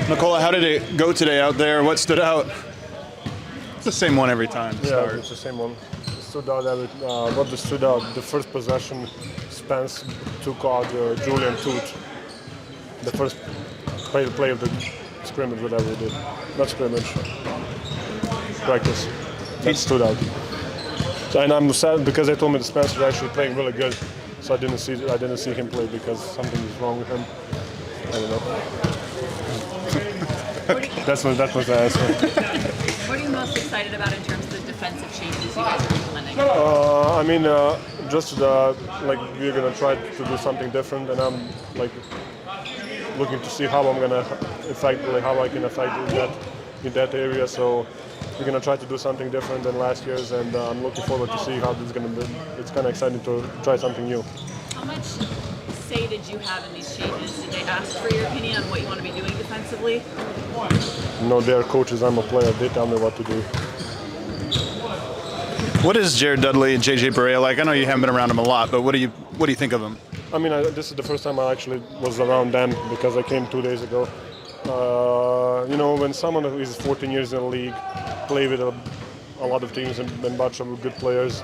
Nikola, how did it go today out there? What stood out? It's the same one every time. Yeah, it's the same one. Stood out what stood out, the first possession, Spence took out Julian Toot. The first play of the scrimmage, whatever he did. Not scrimmage, practice. That stood out. So, and I'm sad because they told me that Spencer is actually playing really good. So I didn't see him play because something is wrong with him. I don't know. That was the answer. What are you most excited about in terms of the defensive changes you guys are implementing? We're gonna try to do something different, and I'm looking to see how I can affect in that area. So we're gonna try to do something different than last year's, and I'm looking forward to see how this is gonna be. It's kind of exciting to try something new. How much say did you have in these changes? Did they ask for your opinion on what you want to be doing defensively? No, they're coaches. I'm a player. They tell me what to do. What is Jared Dudley and JJ Barea like? I know you haven't been around him a lot, but what do you think of them? I mean, this is the first time I actually was around them because I came 2 days ago. When someone who is 14 years in the league, play with a lot of teams and a bunch of good players,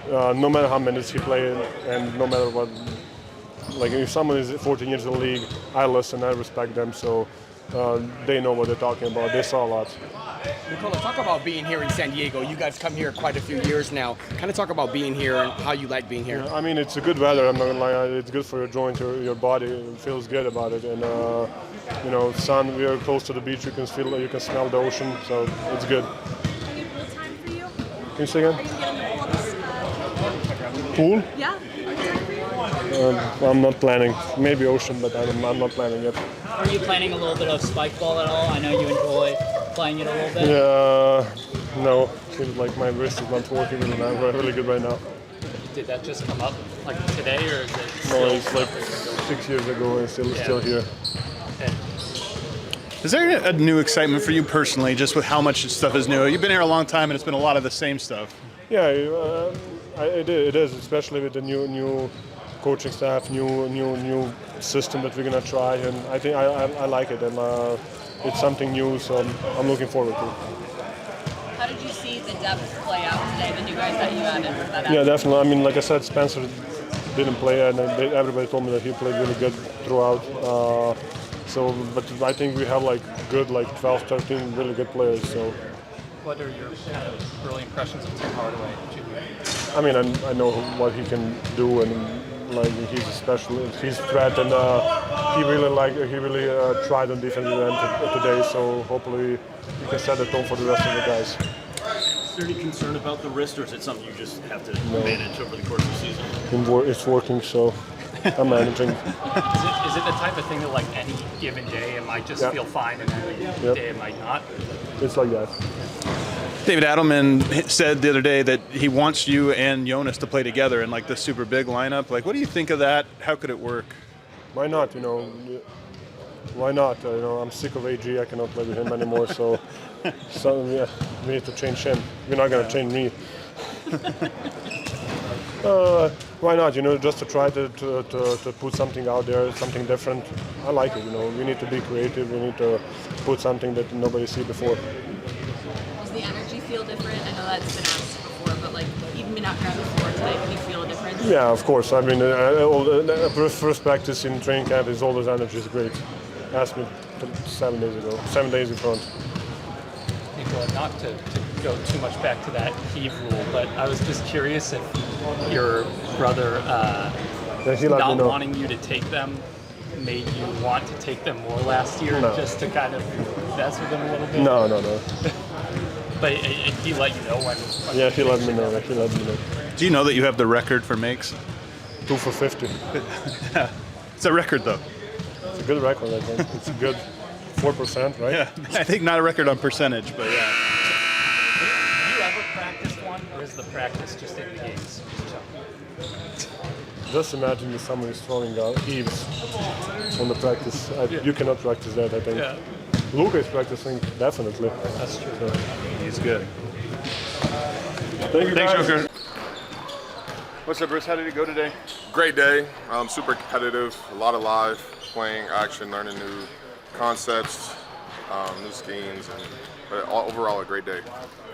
no matter how minutes he played and no matter what, if someone is 14 years in the league, I listen, I respect them, so they know what they're talking about. They saw a lot. Nikola, talk about being here in San Diego. You guys come here quite a few years now. Kind of talk about being here and how you like being here. Yeah, I mean, it's a good weather. I'm not gonna lie. It's good for your joints, your body. It feels good about it. And sun. We are close to the beach. You can smell the ocean. So it's good. Any pool time for you? Can you say again? Are you getting the pool? Pool? Yeah. Time for you? I'm not planning. Maybe ocean, but I'm not planning yet. Are you planning a little bit of spike ball at all? I know you enjoy playing it a little bit. Yeah, no. Seems like my wrist is not working and I'm really good right now. Did that just come up like today, or is it? No, it's like 6 years ago and still here. Okay. Is there a new excitement for you personally, just with how much stuff is new? You've been here a long time, and it's been a lot of the same stuff. Yeah, it is, especially with the new coaching staff, new system that we're gonna try, and I think I like it, and it's something new, so I'm looking forward to it. How did you see the depth play out today, the new guys that you added? Yeah, definitely. I mean, like I said, Spencer didn't play, and everybody told me that he played really good throughout. But I think we have good 12, 13 really good players. So. What are your kind of early impressions of Tim Hardaway Jr.? I mean, I know what he can do, and he's a specialist. He's threat, and he really tried on defensive end today. So hopefully he can set the tone for the rest of the guys. Is there any concern about the wrist, or is it something you just have to manage over the course of the season? It's working, so I'm managing. Is it the type of thing that, any given day, it might just feel fine, and then day it might not? It's like that. David Adelman said the other day that he wants you and Jonas to play together in the super big lineup. What do you think of that? How could it work? Why not? Why not? I'm sick of AG. I cannot play with him anymore. So we need to change him. You're not gonna change me. Why not? Just to try to put something out there, something different. I like it. We need to be creative. We need to put something that nobody see before. Does the energy feel different? I know that's been asked before, but even been out here on the floor today, can you feel a difference? Yeah, of course. I mean, first practice in training camp is always energy is great. Asked me 7 days ago, 7 days in front. Nikola, not to go too much back to that heave rule, but I was just curious if your brother not wanting you to take them made you want to take them more last year, just to kind of mess with them a little bit? No. But he let you know when Yeah, he let me know. Do you know that you have the record for makes? 2 for 50. It's a record, though. It's a good record, I think. It's a good 4%, right? Yeah, I think not a record on percentage, but yeah. Have you ever practiced one, or is the practice just in the games? Just imagine if someone is throwing out heaves on the practice. You cannot practice that, I think. Yeah. Luka is practicing, definitely. That's true. So. He's good. Thank you, Thanks, guys. Joker. What's up, Bruce? How did it go today? Great day. Super competitive. A lot of live playing, action, learning new concepts. new schemes, but overall a great day.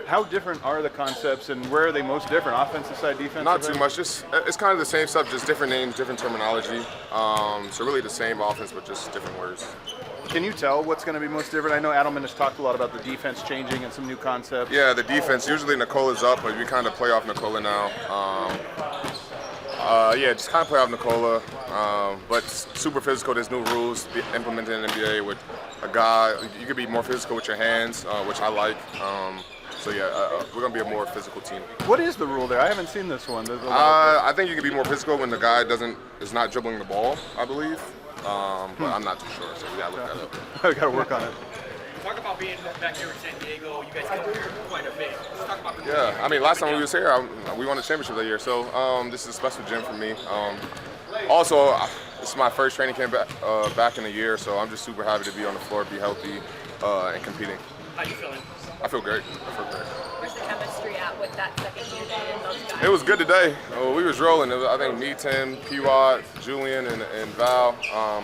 How different are the concepts, and where are they most different? Offensive side, defensive? Not too much. Just it's kind of the same stuff, just different names, different terminology. So really the same offense, but just different words. Can you tell what's going to be most different? I know Adelman has talked a lot about the defense changing and some new concepts. Yeah, the defense. Usually Nikola's up, but we kind of play off Nikola now. Yeah, just kind of play off Nikola, but super physical. There's new rules implemented in the NBA with a guy. You could be more physical with your hands, which I like. So yeah, we're gonna be a more physical team. What is the rule there? I haven't seen this one. I think you can be more physical when the guy is not dribbling the ball, I believe. But I'm not too sure, so we gotta look that up. I got to work on it. Talk about being back here in San Diego. You guys come here quite a bit. Let's talk about the Yeah, I mean, last time we was here, we won the championship that year, so this is a special gym for me. Also, this is my first training camp back in a year, so I'm just super happy to be on the floor, be healthy, and competing. How you feeling? I feel great. Where's the chemistry at with that second year day and those guys? It was good today. We was rolling. I think me, Tim, P-Watt, Julian, and Val.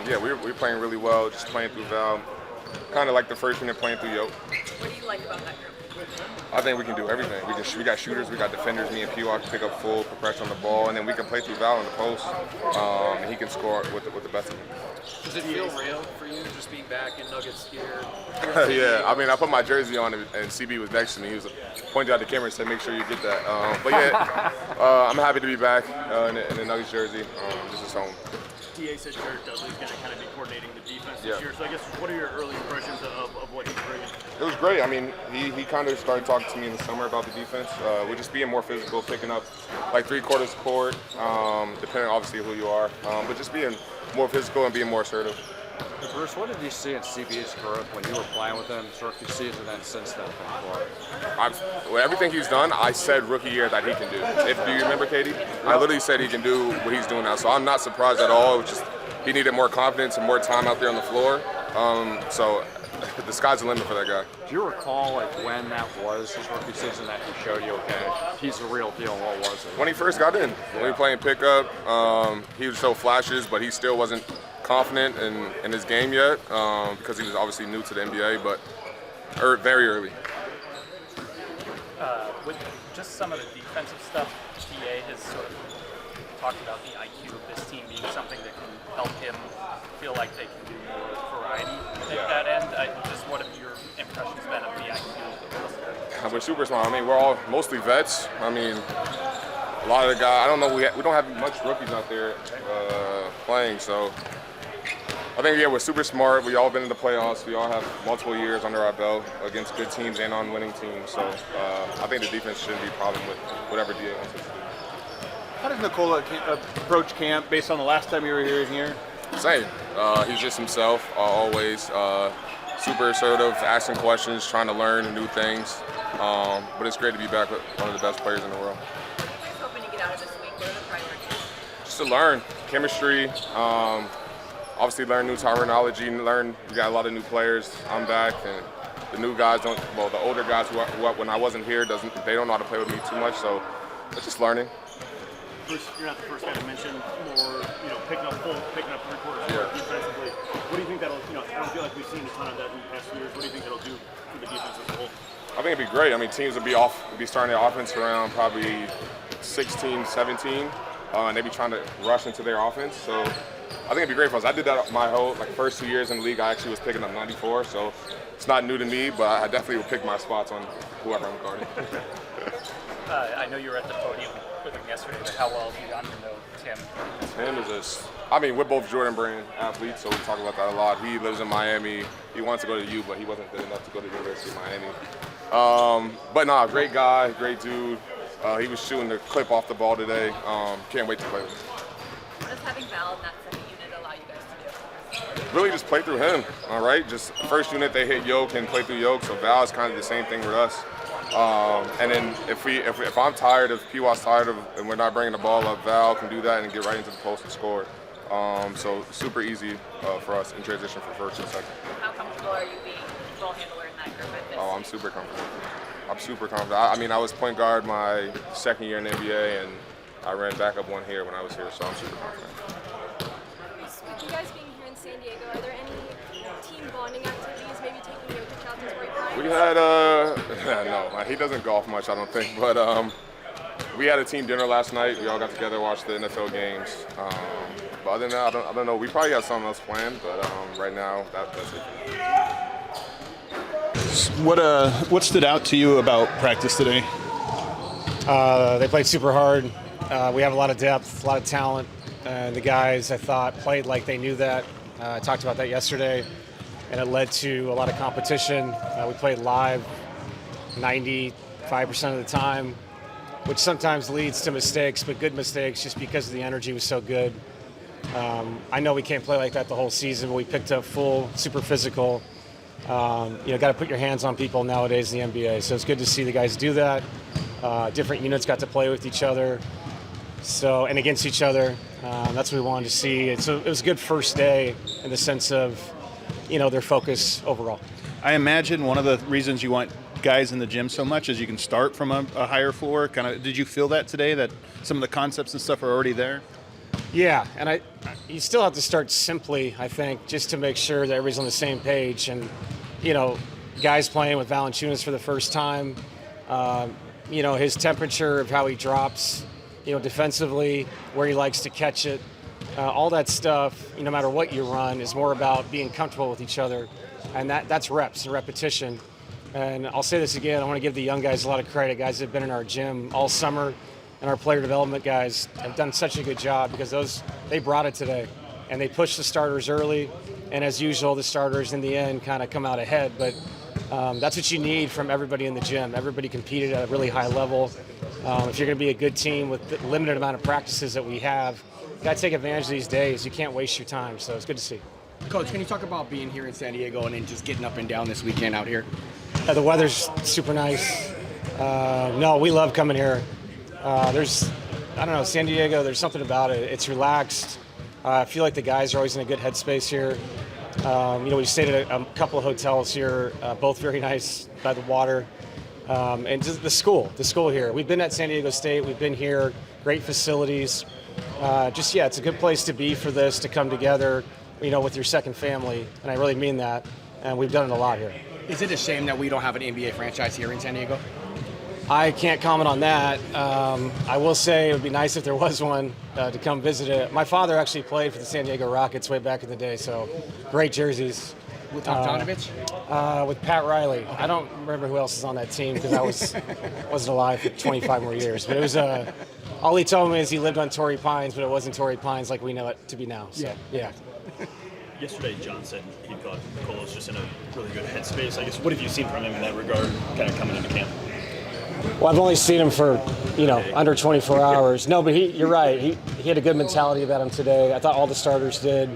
Yeah, we were playing really well, just playing through Val. Kind of like the first unit playing through Yoke. What do you like about that group? I think we can do everything. We got shooters, we got defenders. Me and P-Watt can pick up full pressure on the ball, and then we can play through Val in the post, and he can score with the best of them. Does it feel real for you just being back in Nuggets gear? Yeah, I mean, I put my jersey on and CB was next to me. He was pointed out the camera and said, "Make sure you get that." But yeah, I'm happy to be back in the Nuggets jersey. This is home. TA said Jared Dudley's going to kind of be coordinating the defense Yeah. this year. So I guess what are your early impressions of what he's bringing? It was great. I mean, he kind of started talking to me in the summer about the defense. We're just being more physical, picking up like 3/4 court, depending obviously who you are, but just being more physical and being more assertive. Bruce, what did you see in CB's growth when you were playing with him his rookie season and then since then? Everything he's done, I said rookie year that he can do. Do you remember, Katie? I literally said he can do what he's doing now. So I'm not surprised at all. It was just he needed more confidence and more time out there on the floor. So the sky's the limit for that guy. Do you recall like when that was his rookie season that he showed you, okay, he's the real deal, and what was it? When he first got in, when we were playing pickup, he would show flashes, but he still wasn't confident in his game yet because he was obviously new to the NBA, but very early. With just some of the defensive stuff, TA has sort of talked about the IQ of this team being something that can help him feel like they can do more variety at that end. What have your impressions been of the IQ? We're super smart. I mean, we're all mostly vets. I mean, a lot of the guys, I don't know, we don't have much rookies out there playing, so I think, yeah, we're super smart. We all been in the playoffs. We all have multiple years under our belt against good teams and on winning teams. So I think the defense shouldn't be a problem with whatever DA wants us to do. How does Nikola approach camp based on the last time you were here? Same. He's just himself, always. Super assertive, asking questions, trying to learn new things. But it's great to be back with one of the best players in the world. What are you hoping to get out of this week? What are the priorities? Just to learn chemistry. Obviously learn new terminology, we got a lot of new players. I'm back, and the new guys the older guys who when I wasn't here, they don't know how to play with me too much, so it's just learning. Bruce, you're not the first guy to mention more, picking up 3/4 Yeah. defensively. What do you think that'll, I don't feel like we've seen a ton of that in the past few years. What do you think that'll do for the defense as a whole? I think it'd be great. I mean, teams would be starting their offense around probably 16, 17, and they'd be trying to rush into their offense, so I think it'd be great for us. I did that my whole first 2 years in the league. I actually was picking up 94, so it's not new to me, but I definitely would pick my spots on whoever I'm guarding. I know you were at the podium with him yesterday, but how well have you gotten to know Tim? Tim is we're both Jordan brand athletes, so we talk about that a lot. He lives in Miami. He wants to go to U, but he wasn't good enough to go to the University of Miami. But nah, great guy, great dude. He was shooting the clip off the ball today. Can't wait to play with him. What does having Val in that second unit allow you guys to do? Really just play through him, all right? Just first unit, they hit Yoke and play through Yoke, so Val is kind of the same thing with us. And then if I'm tired, if P-Watt's tired and we're not bringing the ball up, Val can do that and get right into the post and score. So super easy for us in transition from first and second. How comfortable are you being ball handler in that group at this? Oh, I'm super comfortable. I'm super confident. I mean, I was point guard my second year in the NBA, and I ran backup one here when I was here, so I'm super confident. With you guys being here in San Diego, are there any team bonding activities, maybe taking We had no, he doesn't golf much, I don't think, but we had a team dinner last night. We all got together, watched the NFL games. But other than that, I don't know. We probably have something else planned, but right now, that's it. What stood out to you about practice today? They played super hard. We have a lot of depth, a lot of talent. The guys, I thought, played like they knew that. I talked about that yesterday, and it led to a lot of competition. We played live 95% of the time, which sometimes leads to mistakes, but good mistakes just because the energy was so good. I know we can't play like that the whole season, but we picked up full, super physical. Got to put your hands on people nowadays in the NBA. So it's good to see the guys do that. Different units got to play with each other, and against each other. That's what we wanted to see. So it was a good first day in the sense of, their focus overall. I imagine one of the reasons you want guys in the gym so much is you can start from a higher floor. Did you feel that today, that some of the concepts and stuff are already there? Yeah, and you still have to start simply, I think, just to make sure that everybody's on the same page. And, guys playing with Valanciunas for the first time, his temperature of how he drops, defensively, where he likes to catch it, all that stuff, no matter what you run, is more about being comfortable with each other. And that's reps and repetition. And I'll say this again, I want to give the young guys a lot of credit, guys that have been in our gym all summer, and our player development guys have done such a good job because they brought it today. And they pushed the starters early, and as usual, the starters in the end kind of come out ahead. But that's what you need from everybody in the gym. Everybody competed at a really high level. If you're going to be a good team with the limited amount of practices that we have, you got to take advantage of these days. You can't waste your time, so it's good to see. Coach, can you talk about being here in San Diego and then just getting up and down this weekend out here? The weather's super nice. No, we love coming here. San Diego, there's something about it. It's relaxed. I feel like the guys are always in a good headspace here. We stayed at a couple of hotels here, both very nice by the water. And just the school here. We've been at San Diego State. We've been here. Great facilities. It's a good place to be for this, to come together, with your second family. And I really mean that. And we've done it a lot here. Is it a shame that we don't have an NBA franchise here in San Diego? I can't comment on that. I will say it would be nice if there was one to come visit it. My father actually played for the San Diego Rockets way back in the day, so great jerseys. With Bogdanovich? With Pat Riley. I don't remember who else is on that team because I wasn't alive for 25 more years. But it was all he told me is he lived on Torrey Pines, but it wasn't Torrey Pines like we know it to be now. So, yeah. Yesterday, John said he thought Nikola's just in a really good headspace. I guess, what have you seen from him in that regard, kind of coming into camp? Well, I've only seen him for, under 24 hours. No, but you're right. He had a good mentality about him today. I thought all the starters did.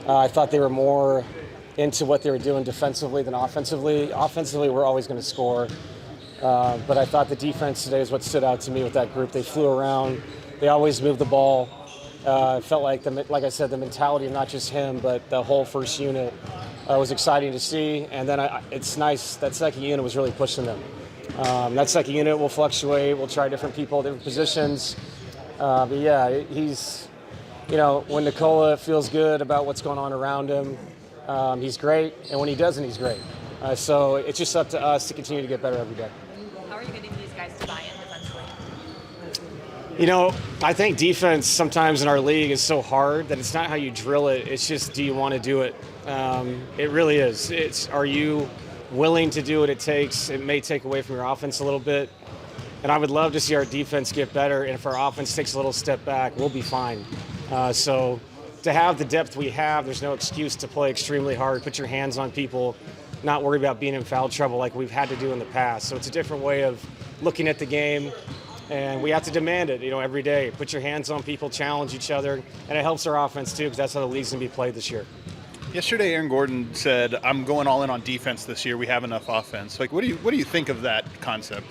I thought they were more into what they were doing defensively than offensively. Offensively, we're always going to score. But I thought the defense today is what stood out to me with that group. They flew around. They always moved the ball. It felt like, like I said, the mentality of not just him, but the whole first unit was exciting to see. And then it's nice that second unit was really pushing them. That second unit will fluctuate. We'll try different people, different positions. But yeah, he's, when Nikola feels good about what's going on around him, he's great. And when he doesn't, he's great. So it's just up to us to continue to get better every day. How are you getting these guys to buy in defensively? I think defense sometimes in our league is so hard that it's not how you drill it. It's just, do you want to do it? It really is. Are you willing to do what it takes? It may take away from your offense a little bit. And I would love to see our defense get better. And if our offense takes a little step back, we'll be fine. So to have the depth we have, there's no excuse to play extremely hard, put your hands on people, not worry about being in foul trouble like we've had to do in the past. So it's a different way of looking at the game. And we have to demand it, every day. Put your hands on people, challenge each other. And it helps our offense, too, because that's how the league's going to be played this year. Yesterday, Aaron Gordon said, "I'm going all in on defense this year. We have enough offense." Like, what do you think of that concept?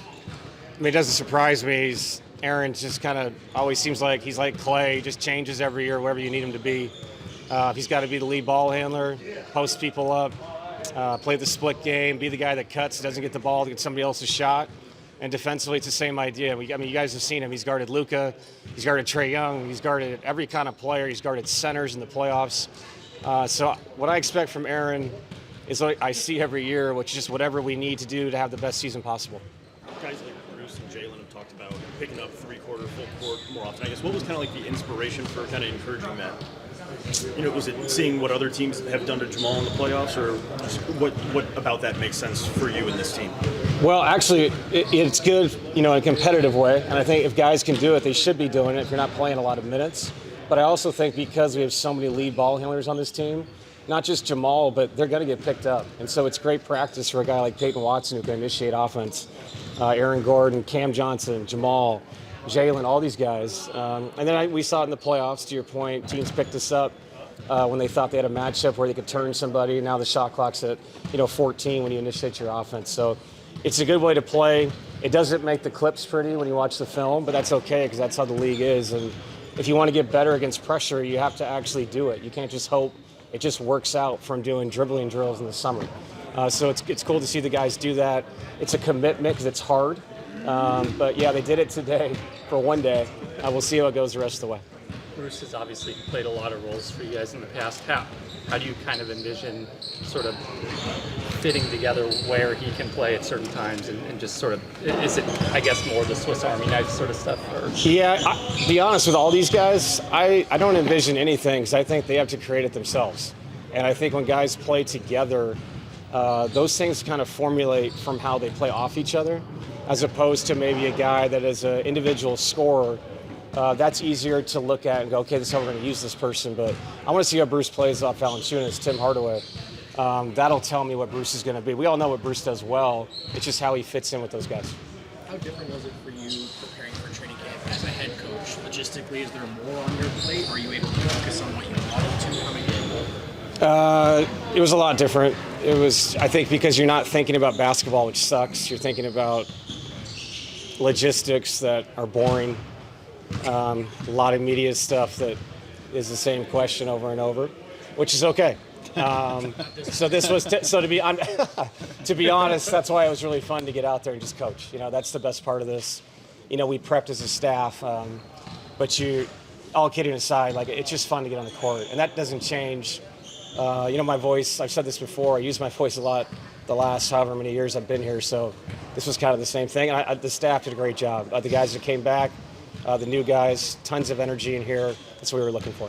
I mean, it doesn't surprise me. Aaron just kind of always seems like he's like Clay. He just changes every year, wherever you need him to be. He's got to be the lead ball handler, post people up, play the split game, be the guy that cuts, doesn't get the ball to get somebody else's shot. And defensively, it's the same idea. You guys have seen him. He's guarded Luka. He's guarded Trae Young. He's guarded every kind of player. He's guarded centers in the playoffs. So what I expect from Aaron is what I see every year, which is just whatever we need to do to have the best season possible. Guys like Bruce and Jalen have talked about picking up three-quarter, full court more often. I guess what was kind of like the inspiration for kind of encouraging that? Was it seeing what other teams have done to Jamal in the playoffs, or just what about that makes sense for you and this team? Well, actually, it's good, in a competitive way, and I think if guys can do it, they should be doing it if you're not playing a lot of minutes. But I also think because we have so many lead ball handlers on this team, not just Jamal, but they're going to get picked up. And so it's great practice for a guy like Peyton Watson who can initiate offense. Aaron Gordon, Cam Johnson, Jamal, Jalen, all these guys. And then we saw it in the playoffs, to your point. Teams picked us up when they thought they had a matchup where they could turn somebody. Now the shot clock's at 14 when you initiate your offense. So it's a good way to play. It doesn't make the clips pretty when you watch the film, but that's okay because that's how the league is. And if you want to get better against pressure, you have to actually do it. You can't just hope it just works out from doing dribbling drills in the summer. So it's cool to see the guys do that. It's a commitment because it's hard. But yeah, they did it today for one day. We'll see how it goes the rest of the way. Bruce has obviously played a lot of roles for you guys in the past. How do you kind of envision sort of fitting together where he can play at certain times and just sort of, is it, I guess, more the Swiss Army knife sort of stuff? Or? Yeah, to be honest with all these guys, I don't envision anything because I think they have to create it themselves. And I think when guys play together, those things kind of formulate from how they play off each other, as opposed to maybe a guy that is an individual scorer. That's easier to look at and go, okay, this is how we're going to use this person. But I want to see how Bruce plays off Valanciunas, Tim Hardaway. That'll tell me what Bruce is going to be. We all know what Bruce does well. It's just how he fits in with those guys. How different was it for you preparing for training camp as a head coach? Logistically, is there more on your plate? Are you able to focus on what you wanted to coming in? It was a lot different. It was, I think, because you're not thinking about basketball, which sucks. You're thinking about logistics that are boring. A lot of media stuff that is the same question over and over, which is okay. So this was to be honest, that's why it was really fun to get out there and just coach. That's the best part of this. We prepped as a staff, but all kidding aside, it's just fun to get on the court, and that doesn't change. My voice, I've said this before, I use my voice a lot the last however many years I've been here, so this was kind of the same thing. And the staff did a great job. The guys that came back, the new guys, tons of energy in here. That's what we were looking for.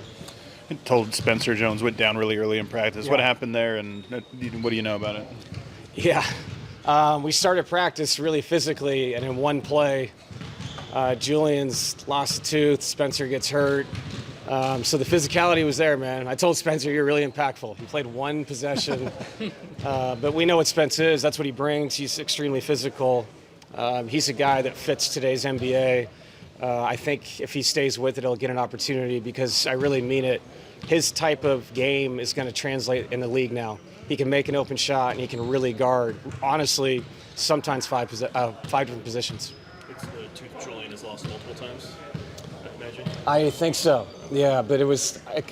I told Spencer Jones went down really early in practice. Yeah. What happened there, and what do you know about it? Yeah, we started practice really physically, and in one play, Julian's lost a tooth, Spencer gets hurt. So the physicality was there, man. I told Spencer, you're really impactful. He played one possession, but we know what Spence is. That's what he brings. He's extremely physical. He's a guy that fits today's NBA. I think if he stays with it, he'll get an opportunity because I really mean it. His type of game is going to translate in the league now. He can make an open shot and he can really guard, honestly, sometimes five different positions. It's the tooth Julian has lost multiple times, I imagine. I think so, yeah, but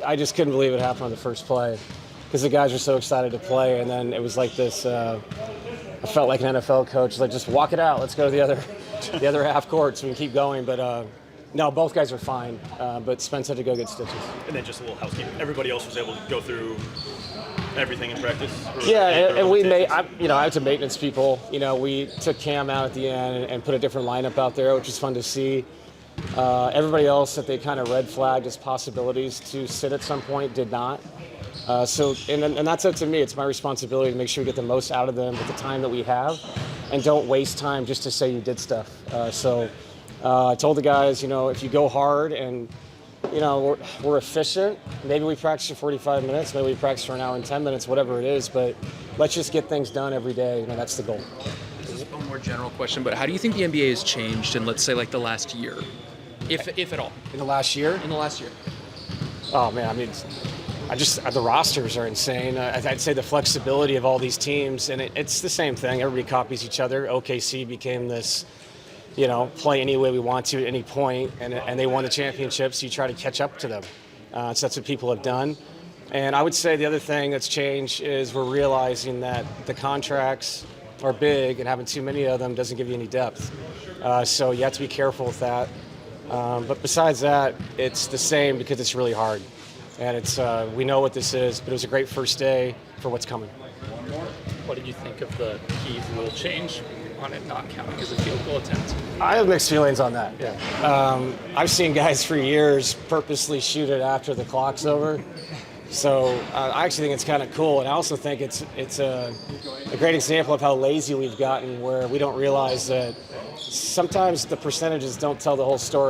I just couldn't believe it happened on the first play because the guys were so excited to play, and then it was like this, I felt like an NFL coach, like just walk it out, let's go to the other half court so we can keep going, but no, both guys are fine, but Spence had to go get stitches. And then just a little housekeeping. Everybody else was able to go through everything in practice? Yeah, and we made, I had some maintenance people. We took Cam out at the end and put a different lineup out there, which was fun to see. Everybody else that they kind of red flagged as possibilities to sit at some point did not. And that's up to me. It's my responsibility to make sure we get the most out of them with the time that we have and don't waste time just to say you did stuff. I told the guys, if you go hard and, we're efficient, maybe we practice for 45 minutes, maybe we practice for an hour and 10 minutes, whatever it is, but let's just get things done every day. That's the goal. This is a more general question, but how do you think the NBA has changed in, let's say, like the last year, if at all? In the last year? In the last year. Oh, man, the rosters are insane. I'd say the flexibility of all these teams, and it's the same thing. Everybody copies each other. OKC became this, play any way we want to at any point, and they won the championship, so you try to catch up to them. So that's what people have done. And I would say the other thing that's changed is we're realizing that the contracts are big, and having too many of them doesn't give you any depth. So you have to be careful with that. But besides that, it's the same because it's really hard. And we know what this is, but it was a great first day for what's coming. What did you think of the heave rule change on it not counting as a field goal attempt? I have mixed feelings on that. Yeah. I've seen guys for years purposely shoot it after the clock's over. So I actually think it's kind of cool, and I also think it's a great example of how lazy we've gotten, where we don't realize that sometimes the percentages don't tell the whole story.